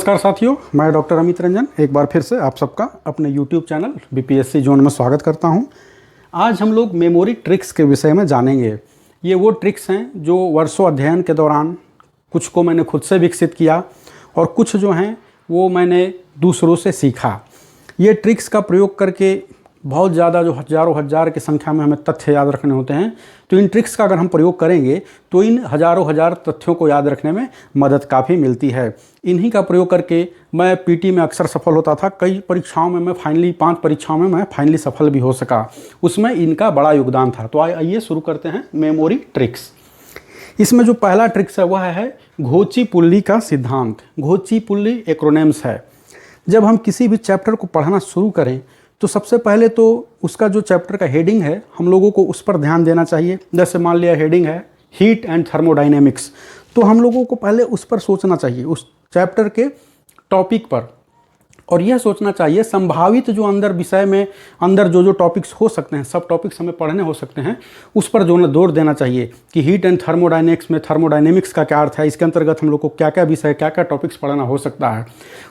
नमस्कार साथियों, मैं डॉक्टर अमित रंजन एक बार फिर से आप सबका अपने YouTube चैनल बीपीएससी जोन में स्वागत करता हूं। आज हम लोग मेमोरी ट्रिक्स के विषय में जानेंगे। ये वो ट्रिक्स हैं जो वर्षों अध्ययन के दौरान कुछ को मैंने खुद से विकसित किया और कुछ जो हैं वो मैंने दूसरों से सीखा। ये ट्रिक्स का प्रयोग करके बहुत ज़्यादा जो हज़ारों हज़ार की संख्या में हमें तथ्य याद रखने होते हैं, तो इन ट्रिक्स का अगर हम प्रयोग करेंगे तो इन हज़ारों हज़ार तथ्यों को याद रखने में मदद काफ़ी मिलती है। इन्हीं का प्रयोग करके मैं पीटी में अक्सर सफल होता था। कई परीक्षाओं में मैं फाइनली 5 परीक्षाओं में मैं फाइनली सफल भी हो सका। उसमें इनका बड़ा योगदान था। तो आइए शुरू करते हैं मेमोरी ट्रिक्स। इसमें जो पहला ट्रिक्स है वह है घोची-पुल्ली का सिद्धांत। घोची-पुल्ली एक्रोनिम्स है। जब हम किसी भी चैप्टर को पढ़ना शुरू करें तो सबसे पहले तो उसका जो चैप्टर का हेडिंग है हम लोगों को उस पर ध्यान देना चाहिए। जैसे मान लिया हेडिंग है हीट एंड थर्मोडायनेमिक्स, तो हम लोगों को पहले उस पर सोचना चाहिए, उस चैप्टर के टॉपिक पर। और यह सोचना चाहिए संभावित जो अंदर विषय में अंदर जो टॉपिक्स हो सकते हैं, सब टॉपिक्स हमें पढ़ने हो सकते हैं, उस पर जो जोर देना चाहिए कि हीट एंड थर्मोडायनेमिक्स में थर्मोडायनेमिक्स का क्या अर्थ है, इसके अंतर्गत हम लोग को क्या क्या विषय क्या क्या टॉपिक्स पढ़ना हो सकता है।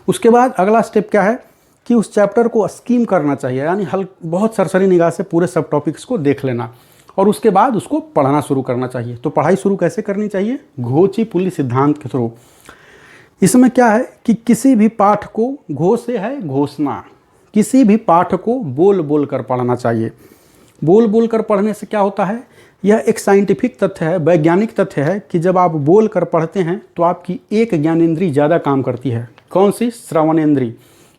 उसके बाद अगला स्टेप क्या है कि उस चैप्टर को स्कीम करना चाहिए, यानी बहुत सरसरी निगाह से पूरे सब टॉपिक्स को देख लेना और उसके बाद उसको पढ़ना शुरू करना चाहिए। तो पढ़ाई शुरू कैसे करनी चाहिए? घोची-पुल्ली सिद्धांत के थ्रू। इसमें क्या है कि किसी भी पाठ को, घो से है घोषणा, किसी भी पाठ को बोल बोल कर पढ़ना चाहिए। बोल बोल कर पढ़ने से क्या होता है, यह एक साइंटिफिक तथ्य है, वैज्ञानिक तथ्य है कि जब आप बोल कर पढ़ते हैं तो आपकी एक ज्ञानेंद्री ज़्यादा काम करती है। कौन सी? श्रवणेंद्री,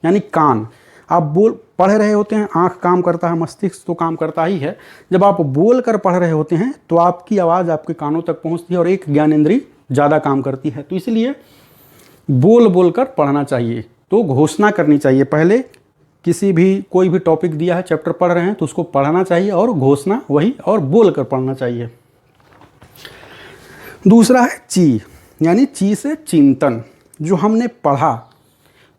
यानी कान। आप पढ़ रहे होते हैं, आंख काम करता है, मस्तिष्क तो काम करता ही है। जब आप बोल कर पढ़ रहे होते हैं तो आपकी आवाज़ आपके कानों तक पहुंचती है और एक ज्ञानेंद्री ज़्यादा काम करती है। तो इसलिए बोल बोल कर पढ़ना चाहिए। तो घोषणा करनी चाहिए पहले। किसी भी कोई भी टॉपिक दिया है, चैप्टर पढ़ रहे हैं तो उसको पढ़ना चाहिए और घोषणा वही और बोल कर पढ़ना चाहिए। दूसरा है ची, यानी ची से चिंतन। जो हमने पढ़ा,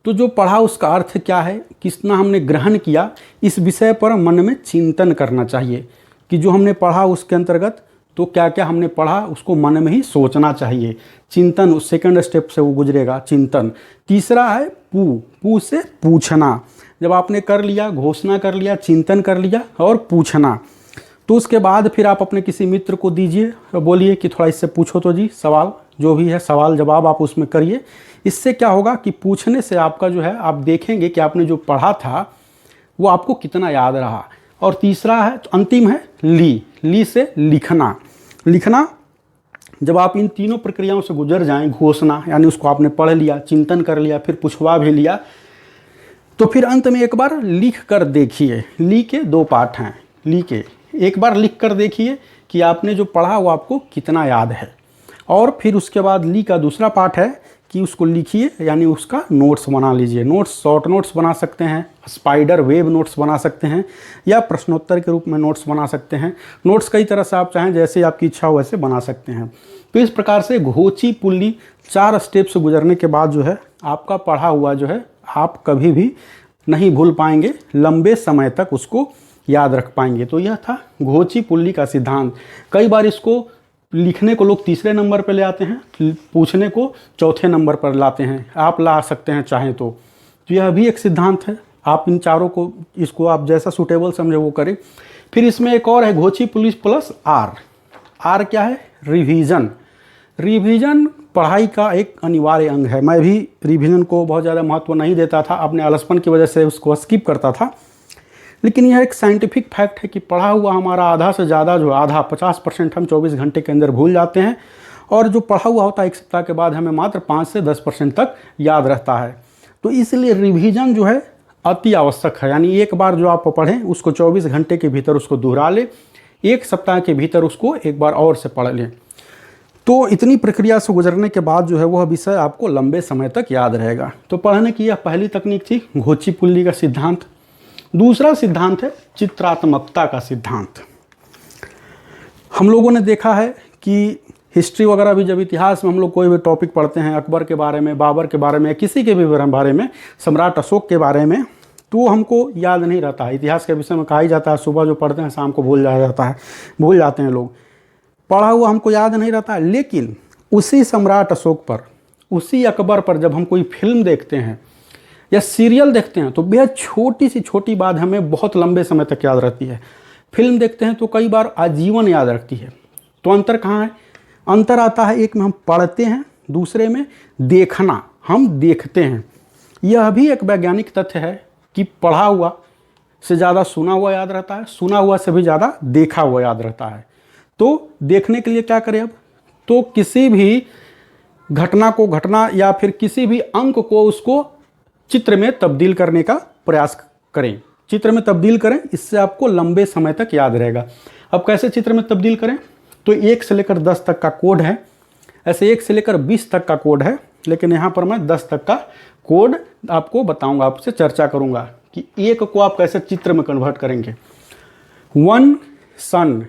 तो जो पढ़ा उसका अर्थ क्या है, कितना हमने ग्रहण किया, इस विषय पर मन में चिंतन करना चाहिए कि जो हमने पढ़ा उसके अंतर्गत तो क्या क्या हमने पढ़ा उसको मन में ही सोचना चाहिए। चिंतन उस सेकंड स्टेप से वो गुजरेगा, चिंतन। तीसरा है पू से पूछना। जब आपने कर लिया, घोषणा कर लिया, चिंतन कर लिया और पूछना, तो उसके बाद फिर आप अपने किसी मित्र को दीजिए, बोलिए कि थोड़ा इससे पूछो तो जी, सवाल जो भी है सवाल जवाब आप उसमें करिए। इससे क्या होगा कि पूछने से आपका जो है, आप देखेंगे कि आपने जो पढ़ा था वो आपको कितना याद रहा। और तीसरा है, तो अंतिम है ली से लिखना। लिखना, जब आप इन तीनों प्रक्रियाओं से गुजर जाएं, घोषणा यानी उसको आपने पढ़ लिया, चिंतन कर लिया, फिर पुछवा भी लिया, तो फिर अंत में एक बार लिख कर देखिए। ली के 2 पार्ट हैं। ली के एक बार लिख कर देखिए कि आपने जो पढ़ा वो आपको कितना याद है। और फिर उसके बाद ली का दूसरा पार्ट है कि उसको लिखिए, यानी उसका नोट्स बना लीजिए। नोट्स, शॉर्ट नोट्स बना सकते हैं, स्पाइडर वेब नोट्स बना सकते हैं, या प्रश्नोत्तर के रूप में नोट्स बना सकते हैं। नोट्स कई तरह से आप चाहें, जैसे आपकी इच्छा हो वैसे बना सकते हैं। तो इस प्रकार से घोची-पुल्ली 4 स्टेप से गुजरने के बाद जो है आपका पढ़ा हुआ जो है आप कभी भी नहीं भूल पाएंगे, लंबे समय तक उसको याद रख पाएंगे। तो यह था घोची-पुल्ली का सिद्धांत। कई बार इसको लिखने को लोग तीसरे नंबर पर ले आते हैं, पूछने को चौथे नंबर पर लाते हैं। आप ला सकते हैं चाहें तो यह भी एक सिद्धांत है। आप इन चारों को, इसको आप जैसा सूटेबल समझे वो करें। फिर इसमें एक और है घोची-पुल्ली प्लस आर क्या है? रिवीजन। रिवीजन पढ़ाई का एक अनिवार्य अंग है। मैं भी रिवीजन को बहुत ज़्यादा महत्व नहीं देता था, अपने आलसपन की वजह से उसको स्किप करता था। लेकिन यह एक साइंटिफिक फैक्ट है कि पढ़ा हुआ हमारा आधा से ज़्यादा, जो आधा 50% हम 24 घंटे के अंदर भूल जाते हैं, और जो पढ़ा हुआ होता है 1 सप्ताह के बाद हमें मात्र 5 से 10% तक याद रहता है। तो इसलिए रिवीजन जो है अति आवश्यक है। यानी एक बार जो आप पढ़ें उसको 24 घंटे के भीतर उसको दोहरा लें, 1 सप्ताह के भीतर उसको एक बार और से पढ़ लें। तो इतनी प्रक्रिया से गुजरने के बाद जो है वह विषय आपको लंबे समय तक याद रहेगा। तो पढ़ने की यह पहली तकनीक थी, घोची-पुल्ली का सिद्धांत। दूसरा सिद्धांत है चित्रात्मकता का सिद्धांत। हम लोगों ने देखा है कि हिस्ट्री वगैरह भी, जब इतिहास में हम लोग कोई भी टॉपिक पढ़ते हैं, अकबर के बारे में, बाबर के बारे में, किसी के भी बारे में, सम्राट अशोक के बारे में, तो हमको याद नहीं रहता है। इतिहास के विषय में कहा ही जाता है सुबह जो पढ़ते हैं शाम को भूल जाते हैं लोग। पढ़ा हुआ हमको याद नहीं रहता। लेकिन उसी सम्राट अशोक पर, उसी अकबर पर जब हम कोई फिल्म देखते हैं या सीरियल देखते हैं तो बेहद छोटी सी छोटी बात हमें बहुत लंबे समय तक याद रहती है। फिल्म देखते हैं तो कई बार आजीवन याद रखती है। तो अंतर कहाँ है? अंतर आता है एक में हम पढ़ते हैं, दूसरे में देखना, हम देखते हैं। यह भी एक वैज्ञानिक तथ्य है कि पढ़ा हुआ से ज़्यादा सुना हुआ याद रहता है, सुना हुआ से भी ज़्यादा देखा हुआ याद रहता है। तो देखने के लिए क्या करें अब? तो किसी भी घटना या फिर किसी भी अंक को उसको चित्र में तब्दील करने का प्रयास करें, चित्र में तब्दील करें, इससे आपको लंबे समय तक याद रहेगा। अब कैसे चित्र में तब्दील करें? तो 1 से लेकर 10 तक का कोड है, ऐसे 1 से लेकर 20 तक का कोड है, लेकिन यहाँ पर मैं 10 तक का कोड आपको बताऊंगा, आपसे चर्चा करूंगा कि 1 को आप कैसे चित्र में कन्वर्ट करेंगे। 1 सन,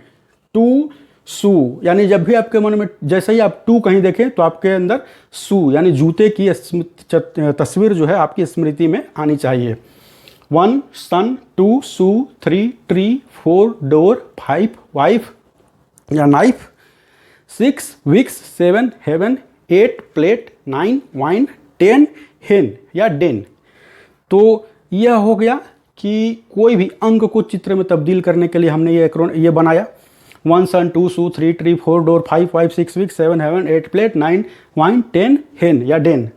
2 शू, यानी जब भी आपके मन में जैसे ही आप 2 कहीं देखें तो आपके अंदर शू यानी जूते की तस्वीर जो है आपकी स्मृति में आनी चाहिए। 1 sun, 2 shoe, 3 tree, 4 door, 5 wife या knife, 6 Vicks, 7 heaven, 8 plate, 9 wine, 10 hen या डेन। तो यह हो गया कि कोई भी अंक को चित्र में तब्दील करने के लिए हमने ये बनाया। 1 sun, 2 shoe, 3 tree, 4 door, 5 wife, 6 Vicks, 7 heaven, 8 plate, 9 wine, 10 hen या डेन।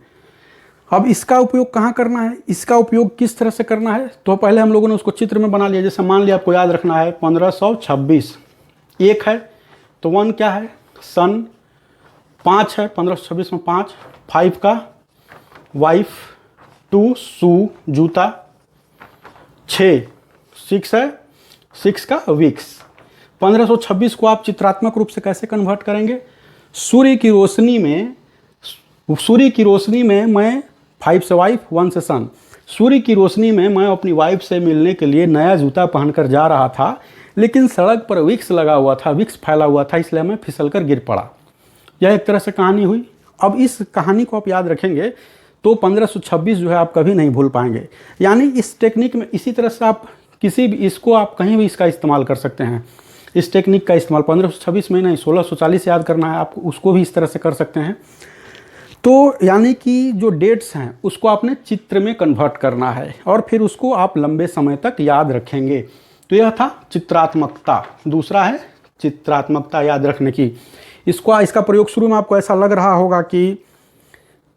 अब इसका उपयोग कहाँ करना है? इसका उपयोग किस तरह से करना है? तो पहले हम लोगों ने उसको चित्र में बना लिया। जैसे मान लिया आपको याद रखना है 1526, 1 है तो 1 क्या है? सन, 5 है 1526 में 5, 5 का वाइफ, 2 शू जूता, 6 है 6 का विक्स। 1526 को आप चित्रात्मक रूप से कैसे कन्वर्ट करेंगे? सूर्य की रोशनी में मैं 5 से वाइफ, 1 से सन, सूर्य की रोशनी में मैं अपनी वाइफ से मिलने के लिए नया जूता पहनकर जा रहा था, लेकिन सड़क पर विक्स लगा हुआ था, विक्स फैला हुआ था, इसलिए मैं फिसलकर गिर पड़ा। यह एक तरह से कहानी हुई। अब इस कहानी को आप याद रखेंगे तो 1526 जो है आप कभी नहीं भूल पाएंगे। यानी इस टेक्निक में इसी तरह से आप किसी भी इसको आप कहीं भी इसका इस्तेमाल कर सकते हैं। इस टेक्निक का इस्तेमाल 1526 में नहीं 1640 याद करना है आपको, उसको भी इस तरह से कर सकते हैं। तो यानी कि जो डेट्स हैं उसको आपने चित्र में कन्वर्ट करना है और फिर उसको आप लंबे समय तक याद रखेंगे। तो यह था चित्रात्मकता। दूसरा है चित्रात्मकता याद रखने की। इसका प्रयोग शुरू में आपको ऐसा लग रहा होगा कि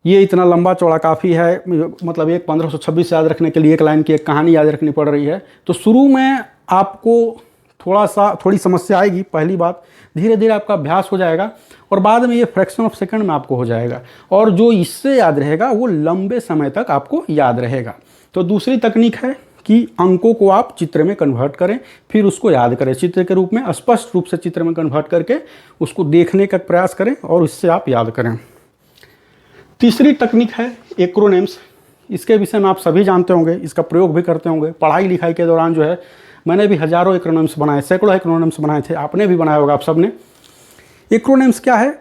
ये इतना लंबा चौड़ा काफ़ी है, मतलब एक 1526 याद रखने के लिए 1 लाइन की एक कहानी याद रखनी पड़ रही है। तो शुरू में आपको थोड़ी समस्या आएगी। पहली बात, धीरे धीरे आपका अभ्यास हो जाएगा और बाद में ये फ्रैक्शन ऑफ सेकंड में आपको हो जाएगा और जो इससे याद रहेगा वो लंबे समय तक आपको याद रहेगा। तो दूसरी तकनीक है कि अंकों को आप चित्र में कन्वर्ट करें, फिर उसको याद करें चित्र के रूप में, स्पष्ट रूप से चित्र में कन्वर्ट करके उसको देखने का प्रयास करें और इससे आप याद करें। तीसरी तकनीक है एक्रोनिम्स। इसके विषय में आप सभी जानते होंगे, इसका प्रयोग भी करते होंगे। पढ़ाई लिखाई के दौरान जो है मैंने भी हज़ारों एक्रोनिम्स बनाए, सैकड़ों एक्रोनिम्स बनाए थे, आपने भी बनाया होगा आप सब ने। एक्रोनिम्स क्या है?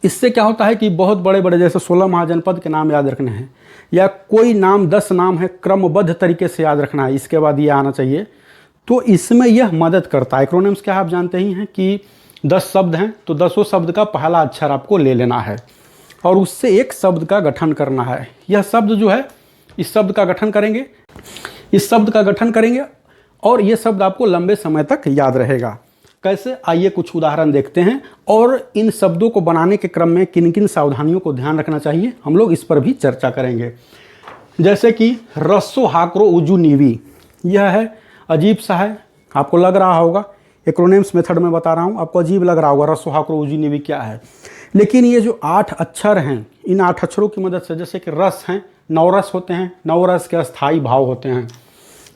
इससे क्या होता है कि बहुत बड़े बड़े जैसे 16 महाजनपद के नाम याद रखने हैं या कोई नाम 10 नाम है क्रमबद्ध तरीके से याद रखना है, इसके बाद ये आना चाहिए, तो इसमें यह मदद करता है। एक्रोनिम्स क्या है आप जानते ही हैं कि 10 शब्द हैं तो 10 शब्द का पहला अक्षर आपको ले लेना है और उससे एक शब्द का गठन करना है। यह शब्द जो है इस शब्द का गठन करेंगे और ये शब्द आपको लंबे समय तक याद रहेगा। कैसे? आइए कुछ उदाहरण देखते हैं और इन शब्दों को बनाने के क्रम में किन किन सावधानियों को ध्यान रखना चाहिए हम लोग इस पर भी चर्चा करेंगे। जैसे कि रस्सो हाकरो उजू नीवी, यह है अजीब सा है, आपको लग रहा होगा, एक्रोनिम्स मेथड में बता रहा हूँ, आपको अजीब लग रहा होगा रस्सो हाकरो उजू नीवी क्या है। लेकिन ये जो 8 अक्षर हैं, इन 8 अक्षरों की मदद से, जैसे कि रस हैं, 9 रस होते हैं, 9 रस के अस्थाई भाव होते हैं,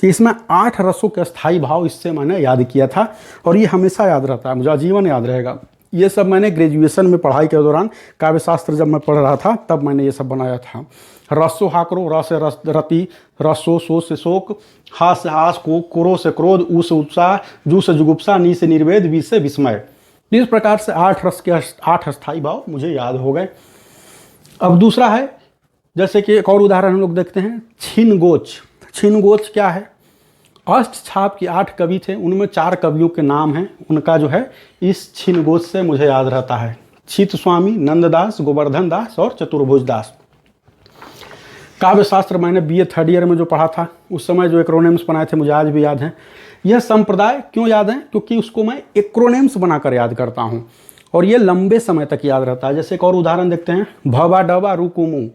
कि इसमें 8 रसों के अस्थाई भाव, इससे मैंने याद किया था और ये हमेशा याद रहता है, मुझे आजीवन याद रहेगा। ये सब मैंने ग्रेजुएशन में पढ़ाई के दौरान काव्य शास्त्र जब मैं पढ़ रहा था तब मैंने ये सब बनाया था। रसो हाकरो, रस से रति, रसो सो से शोक, हास से हास, क्रो से क्रोध, ऊ से उत्साह, जू से जुगुप्सा, नी से निर्वेद, वी से विस्मय। इस प्रकार से 8 रस के 8 अस्थाई भाव मुझे याद हो गए। अब दूसरा है, जैसे कि एक और उदाहरण हम लोग देखते हैं, छिनगोच। छिनगोच क्या है? अष्टछाप के 8 कवि थे, उनमें 4 कवियों के नाम हैं, उनका जो है इस छिनगोच से मुझे याद रहता है। छित स्वामी, नंददास, गोवर्धन दास और चतुर्भुज दास। काव्य शास्त्र मैंने बीए थर्ड ईयर में जो पढ़ा था उस समय जो एक्रोनिम्स बनाए थे मुझे आज भी याद है। यह संप्रदाय क्यों याद है? क्योंकि उसको मैं एक्रोनिम्स बनाकर याद करता हूँ और ये लंबे समय तक याद रहता है। जैसे एक और उदाहरण देखते हैं, भवा डबा रुकुमु।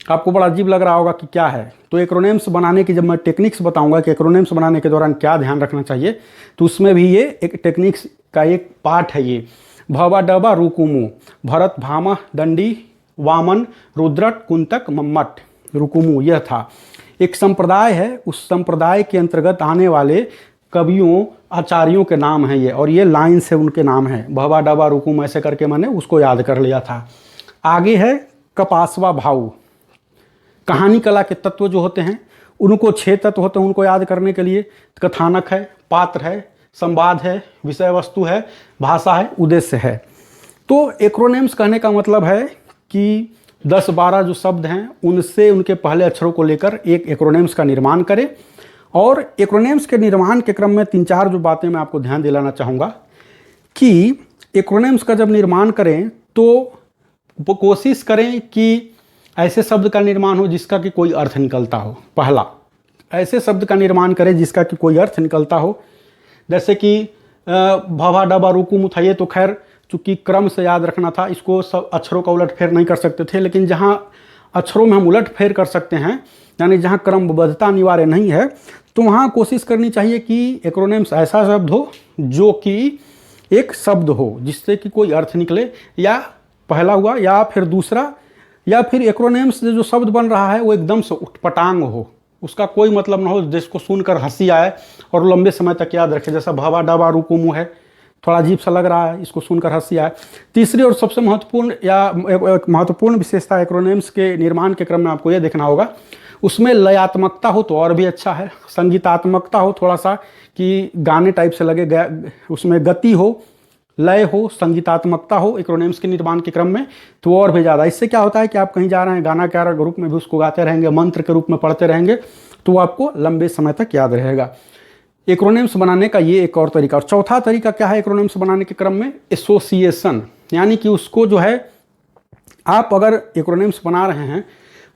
आपको बड़ा अजीब लग रहा होगा कि क्या है, तो एक्रोनिम्स बनाने की जब मैं टेक्निक्स बताऊंगा कि एक्रोनिम्स बनाने के दौरान क्या ध्यान रखना चाहिए, तो उसमें भी ये एक टेक्निक्स का एक पार्ट है। ये भवा डबा रुकुमु, भरत भामा दंडी वामन रुद्रट कुंतक मम्मट रुकुमु, यह था एक संप्रदाय है। उस संप्रदाय के अंतर्गत आने वाले कवियों आचार्यों के नाम हैं ये, और ये लाइन से उनके नाम है। भवा डबा रुकुम ऐसे करके मैंने उसको याद कर लिया था। आगे है कपासवा भाऊ। कहानी कला के तत्व जो होते हैं उनको 6 तत्व होते हैं उनको याद करने के लिए। कथानक है, पात्र है, संवाद है, विषय वस्तु है, भाषा है, उद्देश्य है। तो एक्रोनिम्स कहने का मतलब है कि 10-12 जो शब्द हैं उनसे उनके पहले अक्षरों को लेकर एक एक्रोनिम्स का निर्माण करें। और एक्रोनिम्स के निर्माण के क्रम में 3-4 जो बातें मैं आपको ध्यान दिलाना चाहूँगा कि एक्रोनिम्स का जब निर्माण करें तो वो कोशिश करें कि ऐसे शब्द का निर्माण हो जिसका कि कोई अर्थ निकलता हो। पहला, ऐसे शब्द का निर्माण करें जिसका कि कोई अर्थ निकलता हो। जैसे कि भवा डबा रुकुम था, ये तो खैर चूँकि क्रम से याद रखना था, इसको सब अक्षरों का उलट फेर नहीं कर सकते थे, लेकिन जहाँ अक्षरों में हम उलट फेर कर सकते हैं, यानी जहाँ क्रमबद्धता अनिवार्य नहीं है, तो वहाँ कोशिश करनी चाहिए कि एक्रोनिम्स ऐसा शब्द हो जो कि एक शब्द हो जिससे कि कोई अर्थ निकले, या पहला हुआ या फिर दूसरा, या फिर एक्रोनिम्स जो शब्द बन रहा है वो एकदम से उटपटांग हो, उसका कोई मतलब ना हो, जिसको सुनकर हंसी आए और लंबे समय तक याद रखे। जैसा भवा डबा रुकुमु है, थोड़ा अजीब सा लग रहा है, इसको सुनकर हंसी आए। तीसरी और सबसे महत्वपूर्ण या महत्वपूर्ण विशेषता एक्रोनिम्स के निर्माण के क्रम में आपको यह देखना होगा, उसमें लयात्मकता हो तो और भी अच्छा है, संगीतात्मकता हो थोड़ा सा कि गाने टाइप से लगे, उसमें गति हो, लय हो, संगीतात्मकता हो एक्रोनिम्स के निर्माण के क्रम में, तो और भी ज़्यादा। इससे क्या होता है कि आप कहीं जा रहे हैं, गाना गा रहे ग्रुप में भी उसको गाते रहेंगे, मंत्र के रूप में पढ़ते रहेंगे, तो वो आपको लंबे समय तक याद रहेगा। एक्रोनिम्स बनाने का ये एक और तरीका। और चौथा तरीका क्या है एक्रोनिम्स बनाने के क्रम में? एसोसिएशन, यानी कि उसको जो है आप अगर एक्रोनिम्स बना रहे हैं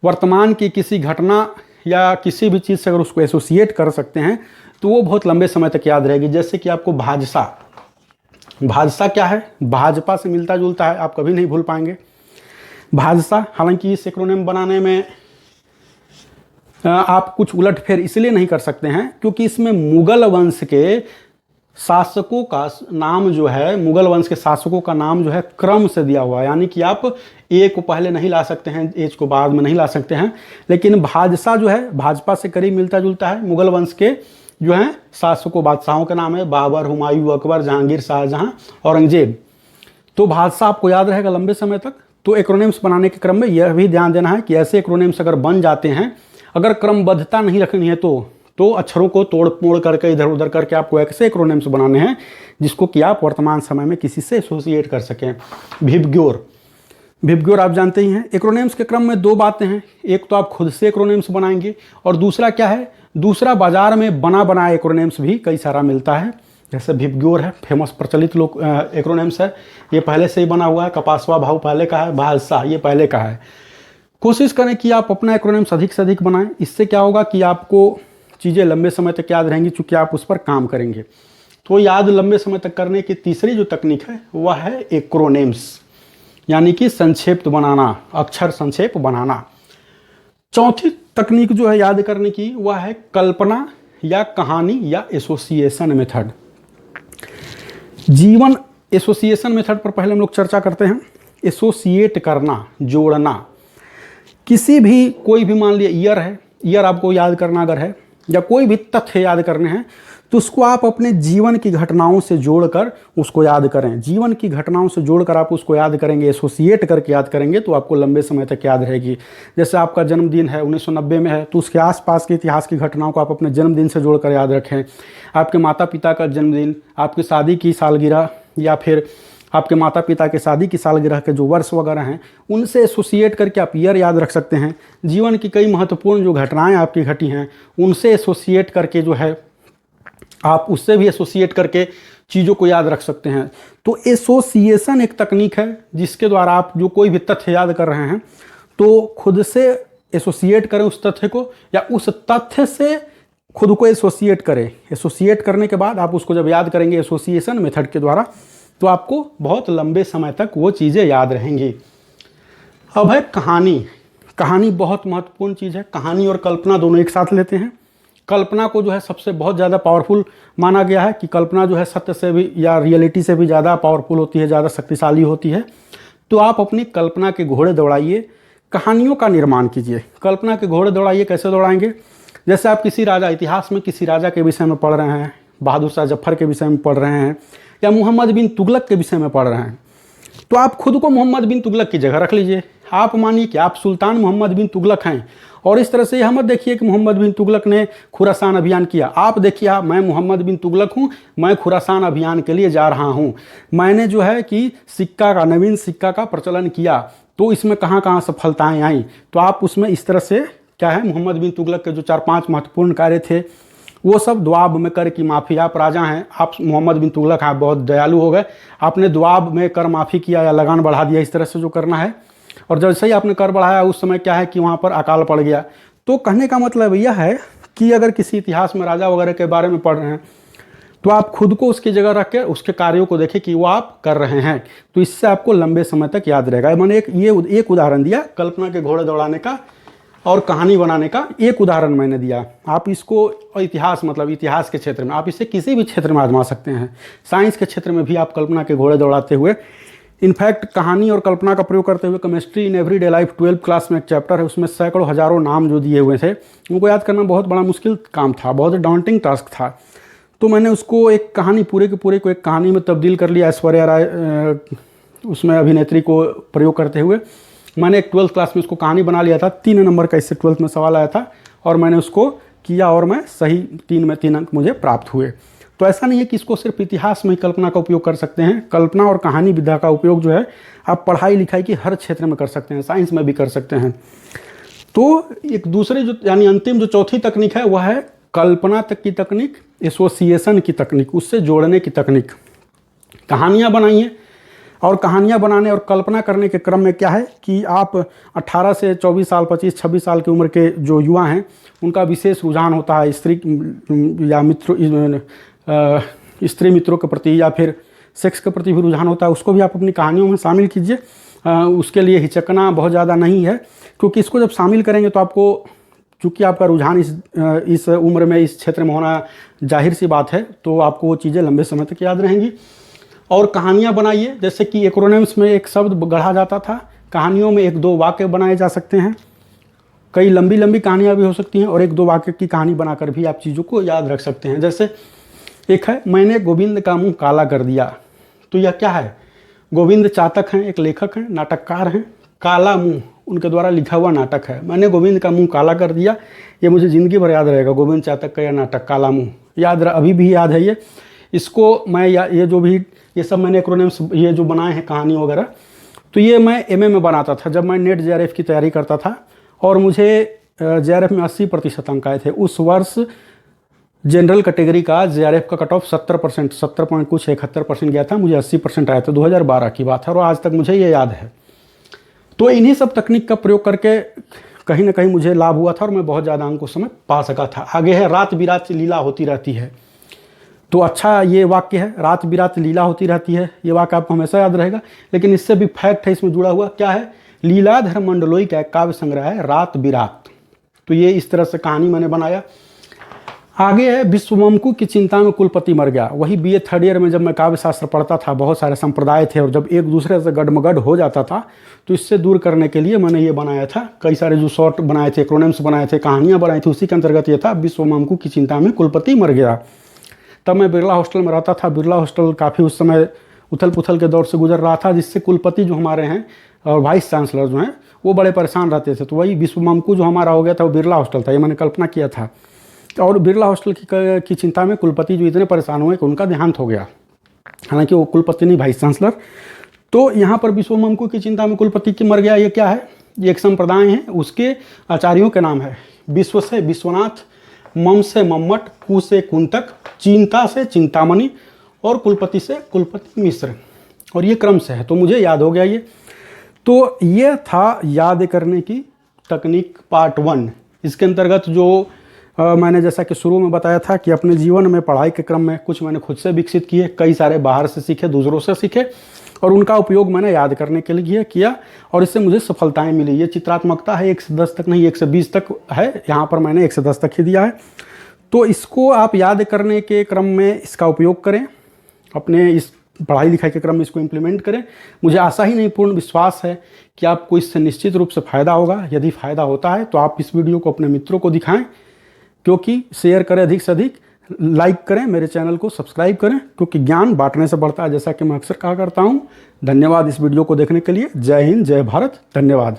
वर्तमान की किसी घटना या किसी भी चीज़ से अगर उसको एसोसिएट कर सकते हैं तो वो बहुत लंबे समय तक याद रहेगी। जैसे कि आपको भाजसा, भाजसा क्या है? भाजपा से मिलता जुलता है, आप कभी नहीं भूल पाएंगे भाजसा। हालांकि इस एक्रोनिम बनाने में आप कुछ उलटफेर इसलिए नहीं कर सकते हैं क्योंकि इसमें मुगल वंश के शासकों का नाम जो है, मुगल वंश के शासकों का नाम जो है क्रम से दिया हुआ है, यानी कि आप ए को पहले नहीं ला सकते हैं, एच को बाद में नहीं ला सकते हैं। लेकिन भाजसा जो है भाजपा से करीब मिलता जुलता है, मुगल वंश के जो हैं शासकों बादशाहों के नाम है, बाबर, हुमायूं, अकबर, जहांगीर, शाहजहां, औरंगजेब। तो भाजसा आपको याद रहेगा लंबे समय तक। तो एक्रोनिम्स बनाने के क्रम में यह भी ध्यान देना है कि ऐसे एक्रोनिम्स अगर बन जाते हैं, अगर क्रमबद्धता नहीं रखनी है तो अक्षरों को तोड़ मोड़ करके इधर उधर करके आपको ऐसे एक्रोनिम्स बनाने हैं जिसको कि आप वर्तमान समय में किसी से एसोसिएट कर सकें। भिबग्योर, भिबग्योर आप जानते ही हैं। एक्रोनिम्स के क्रम में 2 बातें हैं, एक तो आप खुद से एक्रोनिम्स बनाएंगे और दूसरा क्या है, दूसरा बाजार में बना बनाए एक्रोनिम्स भी कई सारा मिलता है। जैसे भिबग्योर है, फेमस प्रचलित लोग एक्रोनिम्स है, ये पहले से ही बना हुआ है। कपासवा भाऊ पहले का है, भाजसा ये पहले का है। कोशिश करें कि आप अपना एक्रोनिम्स अधिक से अधिक बनाएं। इससे क्या होगा कि आपको चीज़ें लंबे समय तक याद रहेंगी चूँकि आप उस पर काम करेंगे। तो याद लंबे समय तक करने की तीसरी जो तकनीक है वह है एक्रोनिम्स, यानी कि संक्षेप बनाना, अक्षर संक्षेप बनाना। चौथी तकनीक जो है याद करने की वह है कल्पना या कहानी या एसोसिएशन मेथड। जीवन एसोसिएशन मेथड पर पहले हम लोग चर्चा करते हैं। एसोसिएट करना, जोड़ना, किसी भी कोई भी मान लिया ईयर है, ईयर आपको याद करना अगर है या कोई भी तथ्य याद करने हैं तो उसको आप अपने जीवन की घटनाओं से जोड़कर उसको याद करें। जीवन की घटनाओं से जोड़कर आप उसको याद करेंगे, एसोसिएट करके याद करेंगे तो आपको लंबे समय तक याद रहेगी। जैसे आपका जन्मदिन है 1990 में है तो उसके आसपास के इतिहास की घटनाओं को आप अपने जन्मदिन से जोड़कर याद रखें। आपके माता पिता का जन्मदिन, आपकी शादी की सालगिरह या फिर आपके माता पिता के शादी की सालगिरह के जो वर्ष वगैरह हैं उनसे एसोसिएट करके आप ईयर याद रख सकते हैं। जीवन की कई महत्वपूर्ण जो घटनाएं आपकी घटी हैं उनसे एसोसिएट करके जो है आप उससे भी एसोसिएट करके चीज़ों को याद रख सकते हैं। तो एसोसिएशन एक तकनीक है जिसके द्वारा आप जो कोई भी तथ्य याद कर रहे हैं तो खुद से एसोसिएट करें उस तथ्य को, या उस तथ्य से खुद को एसोसिएट करें। एसोसिएट करने के बाद आप उसको जब याद करेंगे एसोसिएशन मेथड के द्वारा, तो आपको बहुत लंबे समय तक वो चीज़ें याद रहेंगी। अब है कहानी। कहानी बहुत महत्वपूर्ण चीज़ है। कहानी और कल्पना दोनों एक साथ लेते हैं। कल्पना को जो है सबसे बहुत ज़्यादा पावरफुल माना गया है कि कल्पना जो है सत्य से भी या रियलिटी से भी ज़्यादा पावरफुल होती है, ज़्यादा शक्तिशाली होती है। तो आप अपनी कल्पना के घोड़े दौड़ाइए, कहानियों का निर्माण कीजिए। कल्पना के घोड़े दौड़ाइए, कैसे दौड़ाएंगे? जैसे आप किसी राजा, इतिहास में किसी राजा के विषय में पढ़ रहे हैं, बहादुर शाह जफर के विषय में पढ़ रहे हैं, या मोहम्मद बिन तुगलक के विषय में पढ़ रहे हैं, तो आप खुद को मोहम्मद बिन तुगलक की जगह रख लीजिए। आप मानिए कि आप सुल्तान मोहम्मद बिन तुगलक हैं, और इस तरह से यह मत देखिए कि मोहम्मद बिन तुगलक ने खुरासान अभियान किया। आप देखिए, मैं मोहम्मद बिन तुगलक हूँ, मैं खुरासान अभियान के लिए जा रहा हूँ, मैंने जो है कि सिक्का का, नवीन सिक्का का प्रचलन किया, तो इसमें कहाँ कहाँ सफलताएँ आई। तो आप उसमें इस तरह से क्या है, मोहम्मद बिन तुगलक के जो 4-5 महत्वपूर्ण कार्य थे वो सब दुआब में कर की माफ़ी। आप राजा हैं, आप मोहम्मद बिन तुगलक, आप बहुत दयालु हो गए, आपने दुआब में कर माफ़ी किया या लगान बढ़ा दिया, इस तरह से जो करना है। और जैसे ही आपने कर बढ़ाया उस समय क्या है कि वहाँ पर अकाल पड़ गया। तो कहने का मतलब यह है कि अगर किसी इतिहास में राजा वगैरह के बारे में पढ़ रहे हैं तो आप खुद को उसकी जगह रख के उसके कार्यों को देखें कि वो आप कर रहे हैं, तो इससे आपको लंबे समय तक याद रहेगा। मैंने एक उदाहरण दिया कल्पना के घोड़े दौड़ाने का और कहानी बनाने का, एक उदाहरण मैंने दिया। आप इसको इतिहास, मतलब इतिहास के क्षेत्र में, आप इसे किसी भी क्षेत्र में आजमा सकते हैं। साइंस के क्षेत्र में भी आप कल्पना के घोड़े दौड़ाते हुए, इनफैक्ट कहानी और कल्पना का प्रयोग करते हुए, chemistry in everyday life 12th class में एक चैप्टर है, उसमें सैकड़ों हजारों नाम जो दिए हुए थे, उनको याद करना बहुत बड़ा मुश्किल काम था, बहुत डाउंटिंग टास्क था। तो मैंने उसको एक कहानी, पूरे के पूरे को एक कहानी में तब्दील कर लिया। ऐश्वर्या राय उसमें अभिनेत्री को प्रयोग करते हुए मैंने एक 12th क्लास में उसको कहानी बना लिया था। 3 नंबर का इससे 12th में सवाल आया था और मैंने उसको किया और मैं सही 3 में 3 अंक मुझे प्राप्त हुए। तो ऐसा नहीं है कि इसको सिर्फ इतिहास में ही कल्पना का उपयोग कर सकते हैं। कल्पना और कहानी विधा का उपयोग जो है आप पढ़ाई लिखाई की हर क्षेत्र में कर सकते हैं, साइंस में भी कर सकते हैं। तो एक दूसरी जो यानी अंतिम जो चौथी तकनीक है वह है कल्पना तक की तकनीक, एसोसिएशन की तकनीक, उससे जोड़ने की तकनीक। कहानियाँ बनाइए, और कहानियाँ बनाने और कल्पना करने के क्रम में क्या है कि आप 18 से 24 साल, 25-26 साल की उम्र के जो युवा हैं उनका विशेष रुझान होता है स्त्री या स्त्री मित्रों के प्रति या फिर सेक्स के प्रति भी रुझान होता है, उसको भी आप अपनी कहानियों में शामिल कीजिए। उसके लिए हिचकना बहुत ज़्यादा नहीं है, क्योंकि इसको जब शामिल करेंगे तो आपको, चूँकि आपका रुझान इस उम्र में इस क्षेत्र में होना जाहिर सी बात है, तो आपको वो चीज़ें लंबे समय तक याद रहेंगी। और कहानियाँ बनाइए, जैसे कि एक्रोनिम्स में एक शब्द गढ़ा जाता था, कहानियों में 1-2 वाक्य बनाए जा सकते हैं। कई लंबी लंबी कहानियाँ भी हो सकती हैं और 1-2 वाक्य की कहानी बनाकर भी आप चीज़ों को याद रख सकते हैं। जैसे एक है, मैंने गोविंद का मुंह काला कर दिया। तो यह क्या है? गोविंद चातक हैं, एक लेखक हैं, नाटककार हैं। काला मुंह उनके द्वारा लिखा हुआ नाटक है, मैंने गोविंद का मुंह काला कर दिया। ये मुझे ज़िंदगी भर याद रहेगा, गोविंद चातक का यह नाटक काला मुंह याद अभी भी याद है। इसको मैं ये सब मैंने एक्रोनिम्स ये जो बनाए हैं कहानी वगैरह, तो ये मैं एमए में बनाता था जब मैं नेट जेआरएफ की तैयारी करता था, और मुझे जेआरएफ में 80% अंक आए थे। उस वर्ष जनरल कैटेगरी का जेआरएफ का कट ऑफ 70%, 70.71% गया था, मुझे 80% आया था। 2012 की बात है और आज तक मुझे ये याद है। तो इन्हीं सब तकनीक का प्रयोग करके कहीं ना कहीं मुझे लाभ हुआ था और मैं बहुत ज़्यादा अंक उस समय पा सका था। आगे है, रात बिरात लीला होती रहती है। तो अच्छा ये वाक्य है, रात बिरात लीला होती रहती है, ये वाक्य आपको हमेशा याद रहेगा। लेकिन इससे भी फैक्ट है इसमें जुड़ा हुआ, क्या है? लीलाधर मंडलोई का एक काव्य संग्रह है रात बिरात। तो ये इस तरह से कहानी मैंने बनाया। आगे है, विश्वमंकु की चिंता में कुलपति मर गया। वही बीए 3rd ईयर में जब मैं काव्य शास्त्र पढ़ता था, बहुत सारे संप्रदाय थे और जब एक दूसरे से गडमगड हो जाता था, तो इससे दूर करने के लिए मैंने ये बनाया था। कई सारे जो शॉर्ट बनाए थे, एक्रोनिम्स बनाए थे, कहानियाँ बनाई थी, उसी के अंतर्गत ये था, विश्वमंकु की चिंता में कुलपति मर गया। तब मैं बिरला हॉस्टल में रहता था। बिरला हॉस्टल काफ़ी उस समय उथल पुथल के दौर से गुजर रहा था, जिससे कुलपति जो हमारे हैं और वाइस चांसलर जो हैं वो बड़े परेशान रहते थे। तो वही विश्वमंकु जो हमारा हो गया था वो बिरला हॉस्टल था, ये मैंने कल्पना किया था। और बिरला हॉस्टल की चिंता में कुलपति जो इतने परेशान हुए कि उनका देहांत हो गया, हालांकि वो कुलपति नहीं, वाइस चांसलर। तो यहाँ पर विश्वमंकु की चिंता में कुलपति की मर गया, ये क्या है? ये एक संप्रदाय है, उसके आचार्यों के नाम है। विश्व से विश्वनाथ, मम से मम्मट, कु से कुंतक, चिंता से चिंतामणि, और कुलपति से कुलपति मिश्र, और ये क्रम से है, तो मुझे याद हो गया ये। तो ये था याद करने की तकनीक पार्ट 1। इसके अंतर्गत जो मैंने जैसा कि शुरू में बताया था कि अपने जीवन में पढ़ाई के क्रम में कुछ मैंने खुद से विकसित किए, कई सारे बाहर से सीखे, दूसरों से सीखे, और उनका उपयोग मैंने याद करने के लिए किया और इससे मुझे सफलताएं मिली। ये चित्रात्मकता है, 1 से 10 तक नहीं 1 से 20 तक है, यहाँ पर मैंने 1 से 10 तक ही दिया है। तो इसको आप याद करने के क्रम में इसका उपयोग करें, अपने इस पढ़ाई लिखाई के क्रम में इसको इम्प्लीमेंट करें। मुझे आशा ही नहीं पूर्ण विश्वास है कि आपको इससे निश्चित रूप से फ़ायदा होगा। यदि फ़ायदा होता है तो आप इस वीडियो को अपने मित्रों को दिखाएं, क्योंकि शेयर करें अधिक से अधिक, लाइक करें, मेरे चैनल को सब्सक्राइब करें, क्योंकि ज्ञान बांटने से बढ़ता है, जैसा कि मैं अक्सर कहा करता हूं। धन्यवाद इस वीडियो को देखने के लिए। जय हिंद, जय भारत, धन्यवाद।